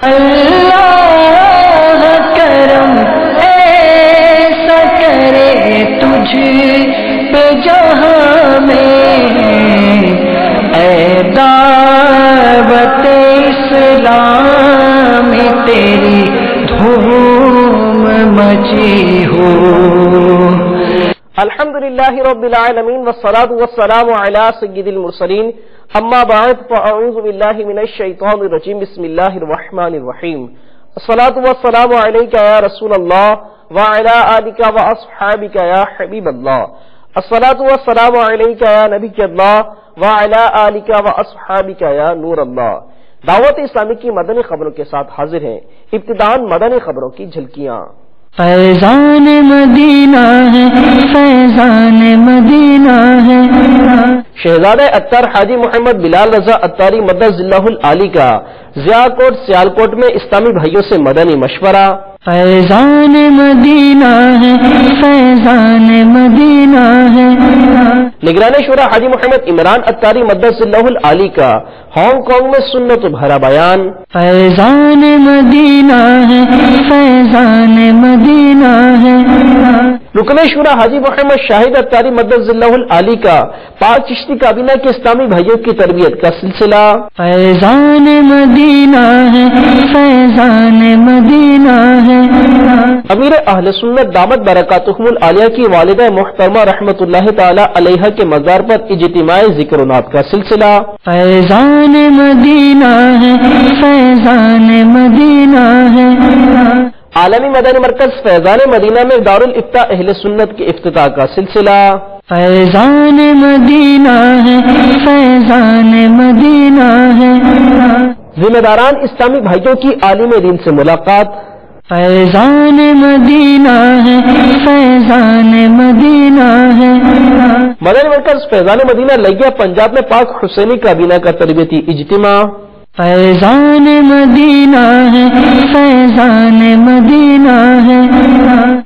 اللہ کرم ایسا کرے تجھ پہ جہاں میں، اے دعوت اسلام تیری دھوم مچی ہو۔ الحمدللہ رب العالمین والصلاة والسلام علی سید المرسلین، اما بعد فاعوذ باللہ من الشیطان الرجیم، بسم اللہ الرحمن الرحیم۔ الصلاة والسلام علیک یا رسول اللہ وعلی آلک واصحابک یا حبیب اللہ۔ الصلاة والسلام علیک یا نبی اللہ وعلی آلک واصحابک یا نور اللہ۔ دعوت اسلامی کی مدنی خبروں کے ساتھ حاضر ہیں۔ ابتداءً مدنی خبروں کی جھلکیاں۔ فیضان مدینہ ہے، فیضان مدینہ ہے۔ شہزادہ اتار حاجی محمد بلال رضا اتاری مدد اللہ العالی کا ضیاء کوٹ سیالکوٹ میں اسلامی بھائیوں سے مدنی مشورہ۔ فیضان مدینہ ہے، فیضان مدینہ ہے۔ نگران شورا حاجی محمد عمران اتاری مدد اللہ العالی کا ہانگ کانگ میں سنت بھرا بیان۔ فیضان مدینہ ہے، فیضان مدینہ ہے۔ رکن شورا حاجی محمد شاہد اتاری مدد اللہ العالی کا پاک چشتی کابینہ کے اسلامی بھائیوں کی تربیت کا سلسلہ۔ فیضان مدینہ ہے، فیضان مدینہ ہے۔ امیر اہل سنت دامت برکاتہم العالیہ کی والدہ محترمہ رحمت اللہ تعالی علیہ کے مزار پر اجتماعی ذکر و نعت کا سلسلہ۔ فیضان مدینہ ہے، فیضان مدینہ ہے۔ عالمی مدنی مرکز فیضان مدینہ میں دارالافتاء اہل سنت کے افتتاح کا سلسلہ۔ فیضان مدینہ ہے، فیضان مدینہ ہے۔ ذمہ داران اسلامی بھائیوں کی عالم دین سے ملاقات۔ فیضان مدینہ ہے، فیضان مدینہ ہے۔ مدنی مرکز فیضان مدینہ لگیا پنجاب میں پاک حسینی کابینہ کا تربیتی اجتماع۔ فیضان مدینہ ہے، فیضان مدینہ ہے۔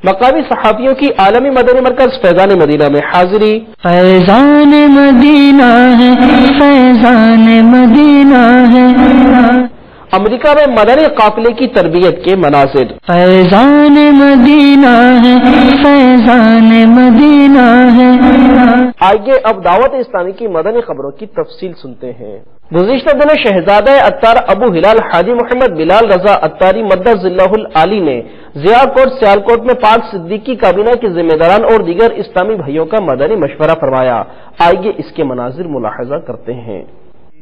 مقامی صحافیوں کی عالمی مدنی مرکز فیضان مدینہ میں حاضری۔ فیضان مدینہ ہے، فیضان مدینہ ہے۔ امریکہ میں مدنی قافلے کی تربیت کے مناظر۔ فیضان مدینہ ہے، فیضان مدینہ ہے۔ آئیے اب دعوت اسلامی کی مدنی خبروں کی تفصیل سنتے ہیں۔ گزشتہ دنوں شہزادہ اتار ابو ہلال حاجی محمد بلال رضا اتاری مدد اللہ العالی نے ضیاء کوٹ سیالکوٹ میں پاک صدیقی کابینہ کے ذمہ داران اور دیگر اسلامی بھائیوں کا مدنی مشورہ فرمایا۔ آئیے اس کے مناظر ملاحظہ کرتے ہیں۔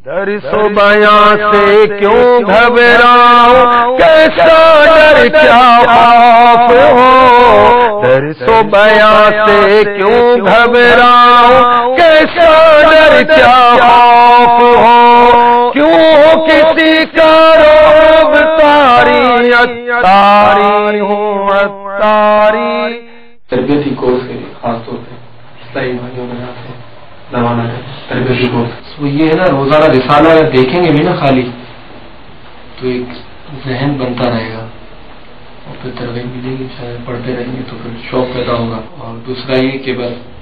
درس و بیان سے کیوں گھبراؤں، کیسا ڈر کیا خوف ہو، درس و بیان سے کیوں گھبراؤں، کیسا ڈر کیا خوف ہو، کیوں کسی کا روب تاری اتاری ہوں اتاری۔ تربیتی کورس کے خاص طور پہ اسلامی بھائیوں میں سے روانہ ہے تربیتی کورس، وہ یہ ہے نا روزانہ رسالہ دیکھیں گے بھی نا خالی تو ایک ذہن بنتا رہے گا اور پھر ترغیب ملے گی، شاید پڑھتے رہیں گے تو پھر شوق پیدا ہوگا۔ اور دوسرا یہ کہ بس